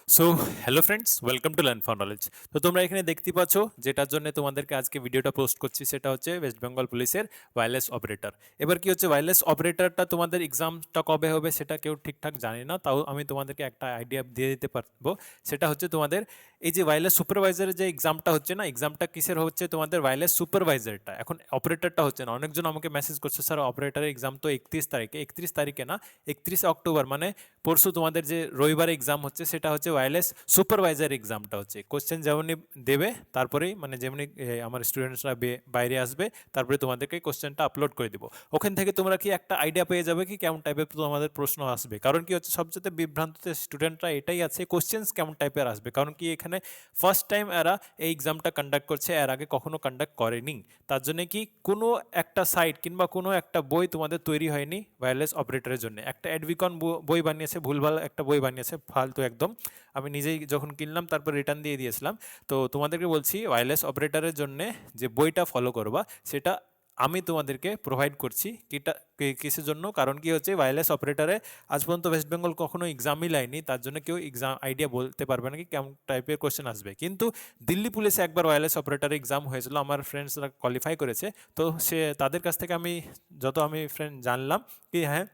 So hello friends, welcome to learn for knowledge. তো তোমরা এখানে দেখতে পাচ্ছ যেটার জন্য তোমাদেরকে আজকে ভিডিওটা পোস্ট করছি, সেটা হচ্ছে ওয়েস্ট বেঙ্গল পুলিশের ওয়্যারলেস অপারেটর। এবার কি হচ্ছে, ওয়্যারলেস অপারেটরটা তোমাদের এক্সামটা কবে হবে সেটা কেউ ঠিকঠাক জানে না, তাও আমি তোমাদেরকে একটা আইডিয়া দিয়ে দিতে পারবো। সেটা হচ্ছে তোমাদের এই যে ওয়্যারলেস সুপারভাইজারের যে এক্সামটা হচ্ছে না, এক্সামটা কিসের হচ্ছে, তোমাদের ওয়্যারলেস সুপারভাইজারটা। এখন অপারেটরটা হচ্ছে না। অনেকজন আমাকে মেসেজ করছে, স্যার অপারেটরের এক্সাম তো 31 তারিখে। 31 তারিখে না, 31 অক্টোবর, মানে পরশু তোমাদের যে রবিবারে এক্সাম হচ্ছে সেটা হচ্ছে ওয়্যারলেস সুপারভাইজার এক্সামটা হচ্ছে। কোশ্চেন যেমনই দেবে তারপরেই মানে যেমনি আমার স্টুডেন্টসরা বাইরে আসবে, তারপরে তোমাদেরকে কোশ্চেনটা আপলোড করে দিব। ওখান থেকে তোমরা কি একটা আইডিয়া পেয়ে যাবে কি কেমন টাইপের তোমাদের প্রশ্ন আসবে। কারণ কি হচ্ছে, সবচেয়ে বিভ্রান্ত স্টুডেন্টরা এটাই আছে, কোশ্চেন্স কেমন টাইপের আসবে। কারণ কি এখানে ফার্স্ট টাইম এরা এই এক্সামটা কন্ডাক্ট করছে, এর আগে কখনো কন্ডাক্ট করেনি। তার জন্য কি কোনো একটা সাইট কিংবা কোনো একটা বই তোমাদের তৈরি হয়নি ওয়্যারলেস অপারেটরের জন্য। একটা অ্যাডভিকন বই বানিয়েছে, ভুলভাল একটা বই বানিয়েছে, ফালতু একদম। আমি নিজেই যখন কিনলাম তারপর রিটার্ন দিয়ে দিয়েছিলাম। তো তোমাদেরকে বলছি, ওয়্যারলেস অপারেটরের জন্য যে বইটা ফলো করবা সেটা আমি তোমাদেরকে প্রোভাইড করছি। কিসের জন্য? কারণ কি হচ্ছে, ওয়্যারলেস অপারেটরে আজ পর্যন্ত ওয়েস্ট বেঙ্গল কখনো এক্সামই লাইনি, তার জন্য কেউ এক্সাম আইডিয়া বলতে পারবে না কি কেমন টাইপের কোশ্চেন আসবে। কিন্তু দিল্লি পুলিশে একবার ওয়্যারলেস অপারেটরে এক্সাম হয়েছিল, আমার ফ্রেন্ডসরা কোয়ালিফাই করেছে। তো তাদের কাছ থেকে আমি ফ্রেন্ড জানলাম কি হ্যাঁ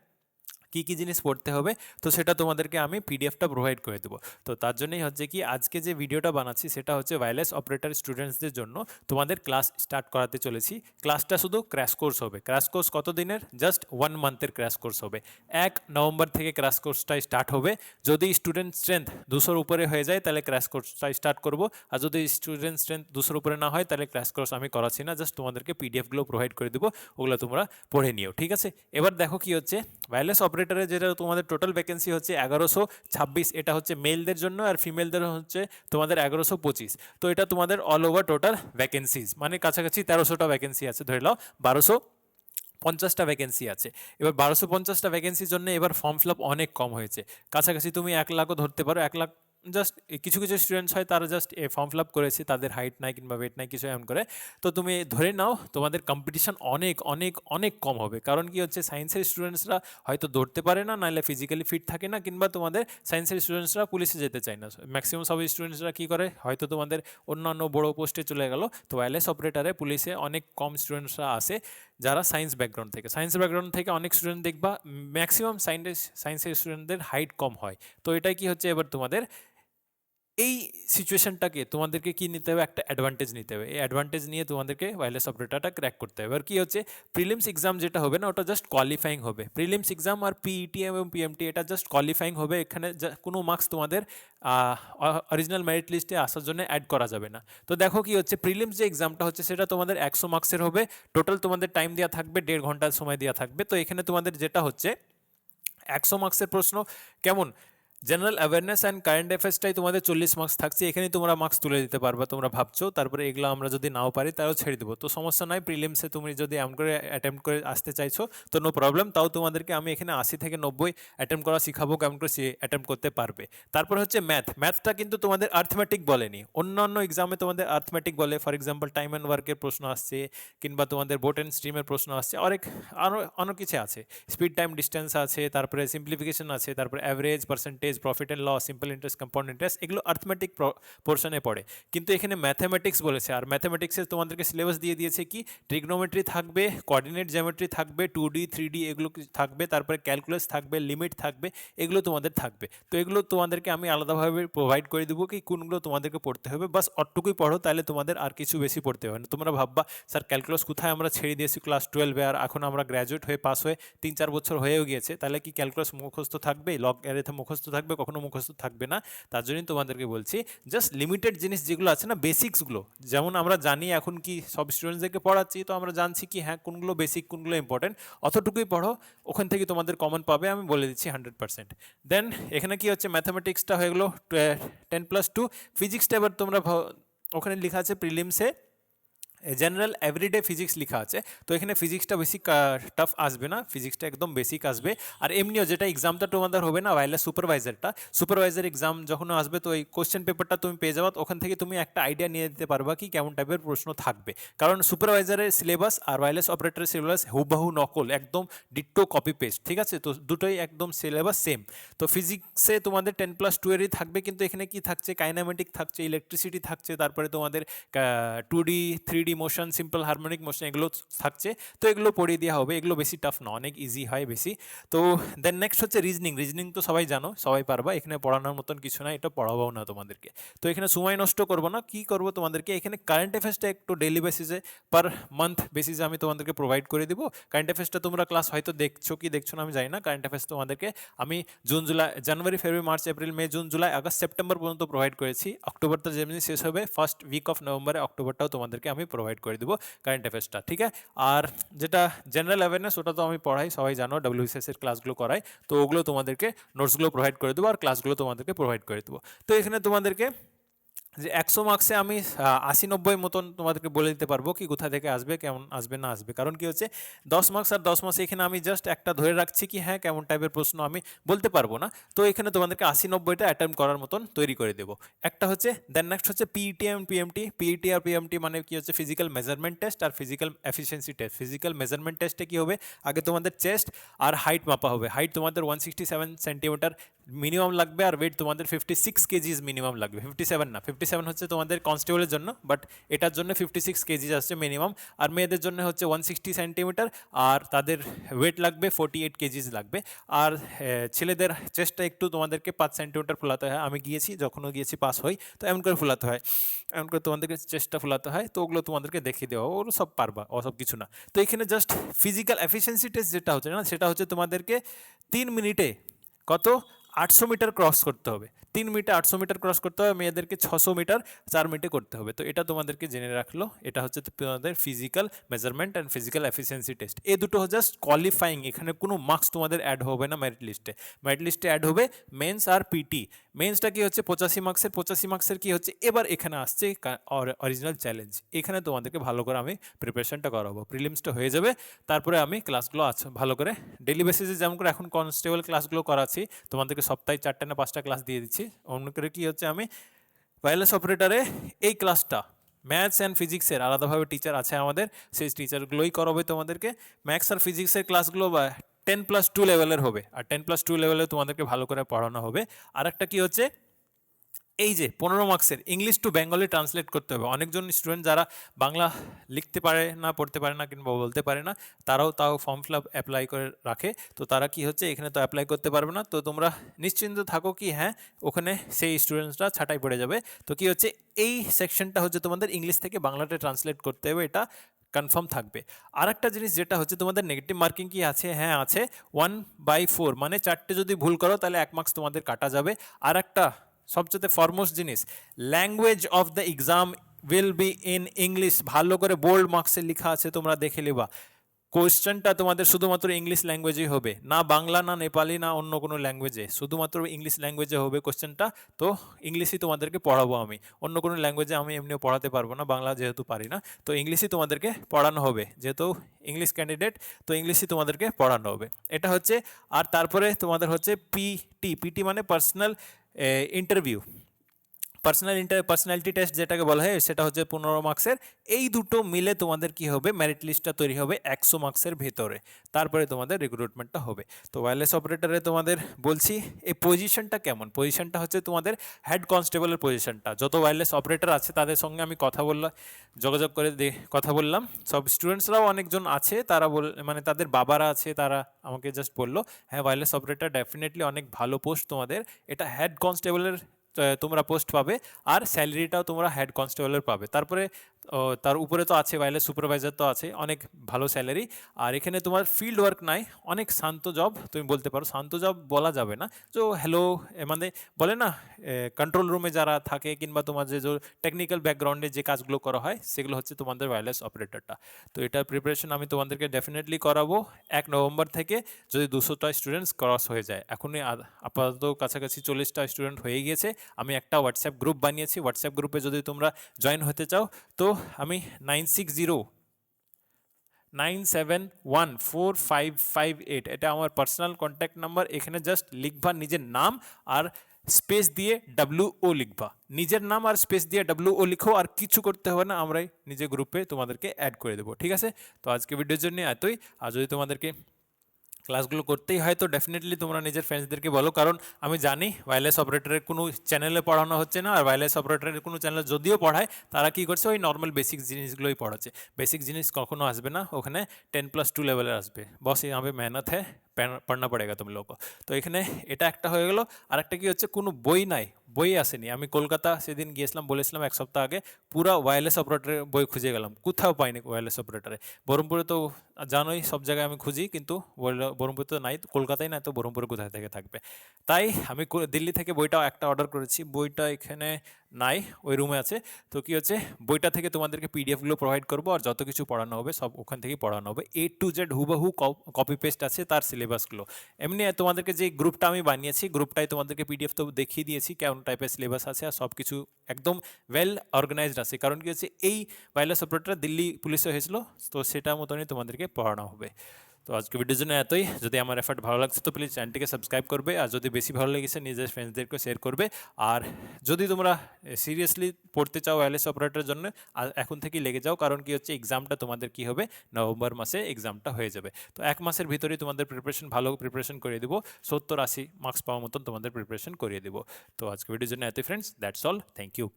কী কী জিনিস পড়তে হবে, তো সেটা তোমাদেরকে আমি পিডিএফটা প্রোভাইড করে দেবো। তো তার জন্যই হচ্ছে কি আজকে যে ভিডিওটা বানাচ্ছি সেটা হচ্ছে ওয়্যারলেস অপারেটর স্টুডেন্টসদের জন্য তোমাদের ক্লাস স্টার্ট করাতে চলেছি। ক্লাসটা শুধু ক্র্যাশ কোর্স হবে। ক্র্যাশ কোর্স কত দিনের? জাস্ট 1 মান্থের ক্র্যাশ কোর্স হবে। 1 নভেম্বর থেকে ক্র্যাশ কোর্সটাই স্টার্ট হবে। যদি স্টুডেন্ট স্ট্রেংথ 200-র উপরে হয়ে যায় তাহলে ক্র্যাশ কোর্সটাই স্টার্ট করব। আর যদি স্টুডেন্ট স্ট্রেংথ 200-র উপরে না হয় তাহলে ক্র্যাশ কোর্স আমি করাচ্ছি না, জাস্ট তোমাদেরকে পিডিএফগুলো প্রোভাইড করে দেবো, ওগুলো তোমরা পড়ে নিও, ঠিক আছে? এবার দেখো কি হচ্ছে, ওয়্যারলেস অপারেটরে যেটা তোমাদের টোটাল ভ্যাকেন্সি হচ্ছে 1126। এটা হচ্ছে মেলদের জন্য, আর ফিমেলদের হচ্ছে তোমাদের 1125। তো এটা তোমাদের অল ওভার টোটাল ভ্যাকেন্সিজ, মানে কাছাকাছি 1300টা ভ্যাকেন্সি আছে, ধরে নাও 1250টা ভ্যাকেন্সি আছে। এবার 1250টা ভ্যাকেন্সির জন্য এবার ফর্ম ফিল আপ অনেক কম হয়েছে। কাছাকাছি তুমি 1 লাখও ধরতে পারো। 1 লাখ জাস্ট কিছু কিছু স্টুডেন্টস হয় তারা জাস্ট ফর্ম ফিল আপ করেছে, তাদের হাইট নাই কিংবা ওয়েট নাই কিছু এমন করে। তো তুমি ধরে নাও তোমাদের কম্পিটিশন অনেক অনেক অনেক কম হবে। কারণ কি হচ্ছে, সায়েন্সের স্টুডেন্টসরা হয়তো দৌড়তে পারে না, নাহলে ফিজিক্যালি ফিট থাকে না, কিংবা তোমাদের সায়েন্সের স্টুডেন্টসরা পুলিশে যেতে চায় না। ম্যাক্সিমাম সব স্টুডেন্টসরা কী করে, হয়তো তোমাদের অন্যান্য বড় পোস্টে চলে গেল। তো ওয়্যারলেস অপারেটারে পুলিশে অনেক কম স্টুডেন্টসরা আসে যারা সায়েন্স ব্যাকগ্রাউন্ড থেকে। সায়েন্স ব্যাকগ্রাউন্ড থেকে অনেক স্টুডেন্ট দেখবা, ম্যাক্সিমাম সায়েন্সের স্টুডেন্টদের হাইট কম হয়। তো এটাই কি হচ্ছে, এবার তোমাদের এই সিচুয়েশনটাকে তোমাদেরকে কি নিতে হবে, একটা অ্যাডভান্টেজ নিতে হবে। এই অ্যাডভান্টেজ নিয়ে তোমাদেরকে ওয়্যারলেস অপারেটরটা ক্র্যাক করতে হবে। এবার কি হচ্ছে, প্রিলিমস এক্সাম যেটা হবে না, ওটা জাস্ট কোয়ালিফাইং হবে। প্রিলিমস এক্সাম আর পিইটি এবং পিএমটি এটা জাস্ট কোয়ালিফাইং হবে। এখানে কোনো মার্কস তোমাদের অরিজিনাল মেরিট লিস্টে আসার জন্য অ্যাড করা যাবে না। তো দেখো কি হচ্ছে, প্রিলিমস যে এক্সামটা হচ্ছে সেটা তোমাদের 100 মার্কসের হবে। টোটাল তোমাদের টাইম দেওয়া থাকবে 1.5 ঘন্টার সময় দেওয়া থাকবে। তো এখানে তোমাদের যেটা হচ্ছে 100 মার্কসের প্রশ্ন কেমন, জেনারেল অ্যাওয়ারনেস অ্যান্ড কারেন্ট অ্যাফেয়ার্সটাই তোমাদের 40 মার্কস থাকছে। এখানে তোমরা মার্কস তুলে দিতে পারবা, তোমরা ভাবছো। তারপরে এগুলো আমরা যদি নাও পারি তাও ছেড়ে দেবো, তো সমস্যা নাই। প্রিলিমসে তুমি যদি এমন করে অ্যাটেম্প্ট করে আসতে চাইছো তো নো প্রবলেম, তাও তোমাদেরকে আমি এখানে 80 থেকে 90 অ্যাটেম্প্ট করা শিখাবো, কেমন করে সে অ্যাটেম্প্ট করতে পারবে। তারপর হচ্ছে ম্যাথটা কিন্তু তোমাদের আর্থমেটিক বলেনি। অন্যান্য এক্সামে তোমাদের আর্থমেটিক বলে, ফর এক্সাম্পল টাইম অ্যান্ড ওয়ার্কের প্রশ্ন আসছে, কিংবা তোমাদের বোট অ্যান্ড স্ট্রিমের প্রশ্ন আসছে, আরও অনেক কিছু আছে। স্পিড টাইম ডিস্টেন্স আছে, তারপরে সিম্পলিফিকেশন আছে, তারপরে average, percentage, profit and loss, simple interest, compound interest, এগুলো আর্থমেটিক পোর্শনে পড়ে। কিন্তু এখানে ম্যাথামেটিক্স বলেছে, আর ম্যাথামেটিক্সে তোমাদেরকে সিলেবাস দিয়ে দিয়েছে কি, ট্রিগনোমেট্রি থাকবে, কোঅর্ডিনেট জিওমেট্রি থাকবে, 2D 3D এগুলো থাকবে, তারপরে ক্যালকুলাস থাকবে, লিমিট থাকবে, এগুলো তোমাদের থাকবে। তো এগুলো তোমাদেরকে আমি আলাদাভাবে প্রোভাইড করে দেবো কি কোনগুলো তোমাদেরকে পড়তে হবে। বাস অতটুকুই পড়ো, তাহলে তোমাদের আর কিছু বেশি পড়তে হবে না। তোমরা ভাববা, স্যার ক্যালকুলাস কোথায় আমরা ছেড়ে দিয়েছি ক্লাস 12-এ, আর এখন আমরা গ্র্যাজুয়েট হয়ে পাস হয়ে 3-4 বছর হয়েও গিয়েছে, তাহলে কি ক্যালকুলাস মুখস্থ থাকবে? লগ অ্যারেথ মুখস্থ থাকবে? কখনো মুখস্থ থাকবে না। তার জন্যই তোমাদেরকে বলছি, জাস্ট লিমিটেড জিনিস যেগুলো আছে না, বেসিক্সগুলো, যেমন আমরা জানি এখন কি সব স্টুডেন্টসদেরকে পড়াচ্ছি, তো আমরা জানছি কি হ্যাঁ কোনগুলো বেসিক কোনগুলো ইম্পর্টেন্ট, অতটুকুই পড়ো। ওখান থেকে তোমাদের কমন পাবে, আমি বলে দিচ্ছি 100%। দেন এখানে কি হচ্ছে, ম্যাথামেটিক্সটা হয়ে গেলো 10+2। ফিজিক্সটা এবার তোমরা ওখানে লেখা আছে প্রিলিমসে জেনারেল এভরিডে ফিজিক্স লেখা আছে, তো এখানে ফিজিক্সটা বেশি টাফ আসবে না, ফিজিক্সটা একদম বেসিক আসবে। আর এমনিও যেটা এক্সামটা তোমাদের হবে না ওয়্যারলেস সুপারভাইজার এক্সাম যখন আসবে, তো এই কোশ্চেন পেপারটা তুমি পেয়ে যাবা, ওখান থেকে তুমি একটা আইডিয়া নিয়ে দিতে পারবা কি কেমন টাইপের প্রশ্ন থাকবে। কারণ সুপারভাইজারের সিলেবাস আর ওয়্যারলেস অপারেটরের সিলেবাস হুবহু নকল, একদম ডিট্টো কপি পেস্ট, ঠিক আছে? তো দুটোই একদম সিলেবাস সেম। তো ফিজিক্সে তোমাদের 10+2 এরই থাকবে, কিন্তু এখানে কি থাকছে, কাইনামেটিক থাকছে, ইলেকট্রিসিটি থাকছে, তারপরে তোমাদের 2D 3D motion, simple harmonic motion, এগুলো থাকছে। তো এগুলো পড়িয়ে দেওয়া হবে, এগুলো বেশি টাফ না, অনেক ইজি হয় বেশি। তো দেন নেক্সট হচ্ছে রিজনিং তো সবাই জানো, সবাই পারবা, এখানে পড়ানোর মতন কিছু না, এটা পড়াবও না তোমাদেরকে। তো এখানে সময় নষ্ট করবো না, কি করবো তোমাদেরকে এখানে কারেন্ট অ্যাফেয়ার্সটা একটু ডেইলি বেসিসে, পার মান্থ বেসিসে আমি তোমাদেরকে প্রোভাইড করে দিব। কারেন্ট অ্যাফেয়ার্সটা তোমরা ক্লাস হয়তো দেখছো কি দেখছো না আমি জানি না, কারেন্ট অ্যাফেয়ার্স তোমাদেরকে আমি June July January February March April May June July August September পর্যন্ত প্রোভাইড করেছি। অক্টোবর তো যেমনি শেষ হবে, ফার্স্ট উইক অফ নভেম্বরে অক্টোবরটাও তোমাদেরকে আমি প্রোভাইড করে দেবো কারেন্ট অ্যাফেয়ার্সটা, ঠিক আছে? আর যেটা জেনারেল অ্যাওয়ারনেস, ওটা তো আমি পড়াই, সবাই জানো, WBCS এর ক্লাসগুলো করাই, তো ওগুলো তোমাদেরকে নোটসগুলো প্রোভাইড করে দেবো আর ক্লাসগুলো তোমাদেরকে প্রোভাইড করে দেবো। তো এখানে তোমাদেরকে যে 100 মার্কসে আমি 80-90 মতন তোমাদেরকে বলে দিতে পারবো কি কোথা থেকে আসবে, কেমন আসবে না আসবে। কারণ কি হচ্ছে 10 মার্কস আর 10 মার্কস, এখানে আমি জাস্ট একটা ধরে রাখছি কি হ্যাঁ কেমন টাইপের প্রশ্ন আমি বলতে পারবো না। তো এখানে তোমাদেরকে 80-90টা অ্যাটেম্প করার মতন তৈরি করে দেবো। একটা হচ্ছে, দেন নেক্সট হচ্ছে পিইটি এবং পিএমটি। পিইটি আর পিএমটি মানে কি হচ্ছে, ফিজিক্যাল মেজারমেন্ট টেস্ট আর physical efficiency test. Physical measurement টেস্টে কি হবে, আগে তোমাদের চেস্ট আর হাইট মাপা হবে। হাইট তোমাদের 167 সেন্টিমিটার মিনিমাম লাগবে, আর ওয়েট তোমাদের 56 কেজিজ মিনিমাম লাগবে। 57 না, 57 হচ্ছে তোমাদের কনস্টেবলের জন্য, বাট এটার জন্য 56 কেজিজ আসছে মিনিমাম। আর মেয়েদের জন্য হচ্ছে 160 সেন্টিমিটার, আর তাদের ওয়েট লাগবে 48 কেজিজ লাগবে। আর ছেলেদের চেস্টটা একটু তোমাদেরকে 5 সেন্টিমিটার ফোলাতে হয়, আমি গিয়েছি, যখনও গিয়েছি পাস হই, তো এমন করে ফোলাতে হয়, এমন করে তোমাদেরকে চেস্টটা ফোলাতে হয়। তো ওগুলো তোমাদেরকে দেখিয়ে দেওয়া, ওগুলো সব পারবা, ওসব কিছু না। তো এখানে জাস্ট ফিজিক্যাল এফিসিয়েন্সি টেস্ট যেটা হচ্ছে না, সেটা হচ্ছে তোমাদেরকে 3 মিনিটে কত 800 মিটার ক্রস করতে হবে। 3 মিনিটে 800 মিটার ক্রস করতে হবে, মেয়েদেরকে 600 মিটার 4 মিনিটে করতে হবে। তো এটা তোমাদেরকে জেনে রাখলো, এটা হচ্ছে তোমাদের physical measurement and physical efficiency test. এই দুটো জাস্ট কোয়ালিফাইং, এখানে কোনো মার্কস তোমাদের অ্যাড হবে না মেরিট লিস্টে। মেরিট লিস্টে অ্যাড হবে মেন্স আর পিটি। মেন্সটা কি হচ্ছে 85 মার্কসের, 85 মার্কসের কি হচ্ছে, এবার এখানে আসছে অরিজিনাল চ্যালেঞ্জ। এখানে তোমাদেরকে ভালো করে আমি প্রিপারেশনটা করাবো, প্রিলিমসটা হয়ে যাবে, তারপরে আমি ক্লাসগুলো আছে ভালো করে ডেলি বেসিসে, যেমন করে এখন কনস্টেবল ক্লাসগুলো করাচ্ছি তোমাদেরকে, সপ্তাহে 4টা না 5টা ক্লাস দিয়ে দিচ্ছি। অন্য করে কি হচ্ছে, আমি ওয়্যারলেস অপারেটরে এই ক্লাসটা ম্যাথস অ্যান্ড ফিজিক্সের আলাদাভাবে টিচার আছে আমাদের, সেই টিচারগুলোই করাবে তোমাদেরকে। ম্যাথস আর ফিজিক্সের ক্লাসগুলো বা 10+2 লেভেলের হবে, আর 10+2 লেভেলে তোমাদেরকে ভালো করে পড়ানো হবে। আর একটা কি হচ্ছে, এই যে 15 মার্কসের ইংলিশ টু বেঙ্গলি ট্রান্সলেট করতে হবে। অনেকজন স্টুডেন্ট যারা বাংলা লিখতে পারে না, পড়তে পারে না, কিংবা বলতে পারে না, তাও ফর্ম ফিল আপ অ্যাপ্লাই করে রাখে। তো তারা কি হচ্ছে, এখানে তো অ্যাপ্লাই করতে পারবে না। তো তোমরা নিশ্চিন্ত থাকো কি হ্যাঁ, ওখানে সেই স্টুডেন্টসরা ছাঁটাই পড়ে যাবে। তো কি হচ্ছে, এই সেকশনটা হচ্ছে তোমাদের ইংলিশ থেকে বাংলাতে ট্রান্সলেট করতে হবে, এটা কনফার্ম থাকবে। আর একটা জিনিস যেটা হচ্ছে, তোমাদের নেগেটিভ মার্কিং কি আছে, হ্যাঁ আছে, 1/4, মানে 4টে যদি ভুল করো তাহলে 1 মার্কস তোমাদের কাটা যাবে। আর একটা সবচেয়ে ফরমোস্ট জিনিস, language of the exam will be in English. ভালো করে বোল্ড মার্কসে লেখা আছে, তোমরা দেখে নিবা। কোয়েশ্চেনটা তোমাদের শুধুমাত্র ইংলিশ ল্যাঙ্গুয়েজেই হবে, না বাংলা, না নেপালি, না অন্য কোনো ল্যাঙ্গুয়েজে, শুধুমাত্র ইংলিশ ল্যাঙ্গুয়েজে হবে কোয়েশ্চেনটা। তো ইংলিশই তোমাদেরকে পড়াবো আমি, অন্য কোনো ল্যাঙ্গুয়েজে আমি এমনিও পড়াতে পারবো না, বাংলা যেহেতু পারি না। তো ইংলিশই তোমাদেরকে পড়ানো হবে, যেহেতু ইংলিশ ক্যান্ডিডেট, তো ইংলিশই তোমাদেরকে পড়ানো হবে। এটা হচ্ছে। আর তারপরে তোমাদের হচ্ছে পিটি মানে পার্সোনাল ইন্টারভিউ, পার্সোনালিটি টেস্ট যেটাকে বলা হয়, সেটা হচ্ছে 15 মার্কসের। এই দুটো মিলে তোমাদের কি হবে, মেরিট লিস্টটা তৈরি হবে 100 মার্কসের ভেতরে, তারপরে তোমাদের রিক্রুটমেন্টটা হবে। তো ওয়্যারলেস অপারেটরে তোমাদের বলছি, এই পজিশনটা কেমন, পজিশনটা হচ্ছে তোমাদের হেড কনস্টেবলের পজিশনটা। যত ওয়্যারলেস অপারেটর আছে তাদের সঙ্গে আমি কথা বললাম, যোগাযোগ করে কথা বললাম, সব স্টুডেন্টসরাও অনেকজন আছে, তারা মানে তাদের বাবারা আছে, তারা আমাকে জাস্ট বললো হ্যাঁ ওয়্যারলেস অপারেটর ডেফিনেটলি অনেক ভালো পোস্ট তোমাদের, এটা হেড কনস্টেবলের তোমরা পোস্ট পাবে, আর স্যালারিটাও তোমরা হেড কনস্টেবলের পাবে। তারপরে তার উপরে তো আছে ওয়্যারলেস সুপারভাইজার, তো আছে অনেক ভালো স্যালারি। আর এখানে তোমার ফিল্ড ওয়ার্ক নাই, অনেক শান্ত জব, তুমি বলতে পারো শান্ত জব বলা যাবে না, তো হ্যালো মানে বলে না, কন্ট্রোল রুমে যারা থাকে, কিংবা তোমার যে টেকনিক্যাল ব্যাকগ্রাউন্ডে যে কাজগুলো করা হয়, সেগুলো হচ্ছে তোমাদের ওয়্যারলেস অপারেটরটা। তো এটার প্রিপারেশন আমি তোমাদেরকে ডেফিনেটলি করাবো 1 নভেম্বর থেকে, যদি 200টা স্টুডেন্টস ক্রস হয়ে যায়। এখনই আপাতত কাছাকাছি 40টা স্টুডেন্ট হয়ে গিয়েছে। আমি একটা হোয়াটসঅ্যাপ গ্রুপ বানিয়েছি, হোয়াটসঅ্যাপ গ্রুপে যদি তোমরা জয়েন হতে চাও, তো আমি 9609714558 এটা আমার পার্সোনাল কন্ট্যাক্ট নাম্বার। এখানে জাস্ট লিখবা নিজের নাম আর স্পেস দিয়ে WO লিখবা, নিজের নাম আর স্পেস দিয়ে WO লিখো, আর কিছু করতে হবে না, আমরাই নিজের গ্রুপে তোমাদেরকে অ্যাড করে দেবো, ঠিক আছে? তো আজকে ভিডিওর জন্য এতই। আর যদি তোমাদেরকে ক্লাসগুলো করতেই হয় তো ডেফিনেটলি তোমরা নিজের ফ্রেন্ডসদেরকে বলো, কারণ আমি জানি ওয়্যারলেস অপারেটরের কোনো চ্যানেলে পড়ানো হচ্ছে না, আর ওয়্যারলেস অপারেটরের কোনো চ্যানেল যদিও পড়ায় তারা কী করছে ওই নর্মাল বেসিক জিনিসগুলোই পড়াচ্ছে। বেসিক জিনিস কখনো আসবে না, ওখানে 10+2 লেভেলের আসবে। বস यहाँ पे मेहनत है, পড়না পড়েগা তুমি লোক। তো এখানে এটা একটা হয়ে গেল। আর একটা কি হচ্ছে, কোনো বই নাই, বই আসেনি। আমি কলকাতা সেদিন গিয়েছিলাম, বলেছিলাম এক সপ্তাহ আগে, পুরো ওয়্যারলেস অপারেটরের বই খুঁজে গেলাম, কোথাও পাইনি ওয়্যারলেস অপারেটরে। বহরমপুরে তো জানোই সব জায়গায় আমি খুঁজি, কিন্তু বহরমপুরে তো নাই, কলকাতায় নাই, তো বহরমপুরে কোথায় থেকে থাকবে। তাই আমি দিল্লি থেকে বইটাও একটা অর্ডার করেছি, বইটা এখানে নাই, ওই রুমে আছে। তো কি হচ্ছে, বইটা থেকে তোমাদেরকে পিডিএফগুলো প্রোভাইড করবো, আর যত কিছু পড়ানো হবে সব ওখান থেকেই পড়ানো হবে। A to Z হুবহু কপি পেস্ট আছে তার সিলেবাসগুলো। এমনি তোমাদেরকে যে গ্রুপটা আমি বানিয়েছি, গ্রুপটাই তোমাদেরকে পিডিএফ তো দেখিয়ে দিয়েছি কেমন টাইপের সিলেবাস আছে, আর সব কিছু একদম ওয়েল অর্গানাইজড আছে। কারণ কি হচ্ছে, এই ওয়্যারলেস অপারেটর দিল্লি পুলিশে হয়েছিল, তো সেটা মতনই তোমাদেরকে পড়ানো হবে। তো আজকে ভিডিওর জন্য এতই। যদি আমার এফার্ট ভালো লাগছে তো প্লিজ চ্যানেলটিকে সাবস্ক্রাইব করবে, আর যদি বেশি ভালো লেগেছে নিজের ফ্রেন্ডসদেরকে শেয়ার করবে। আর যদি তোমরা সিরিয়াসলি পড়তে চাও ওয়্যারলেস অপারেটরের জন্য, এখন থেকেই লেগে যাও, কারণ কি হচ্ছে এক্সামটা তোমাদের কি হবে, নভেম্বর মাসে এক্সামটা হয়ে যাবে। তো 1 মাসের ভিতরেই তোমাদের প্রিপারেশন, ভালো প্রিপারেশন করিয়ে দেবো, 70-80 মার্কস পাওয়ার মতন তোমাদের প্রিপারেশন করিয়ে দেবো। তো আজকে ভিডিওর জন্য এতই friends, that's all, thank you.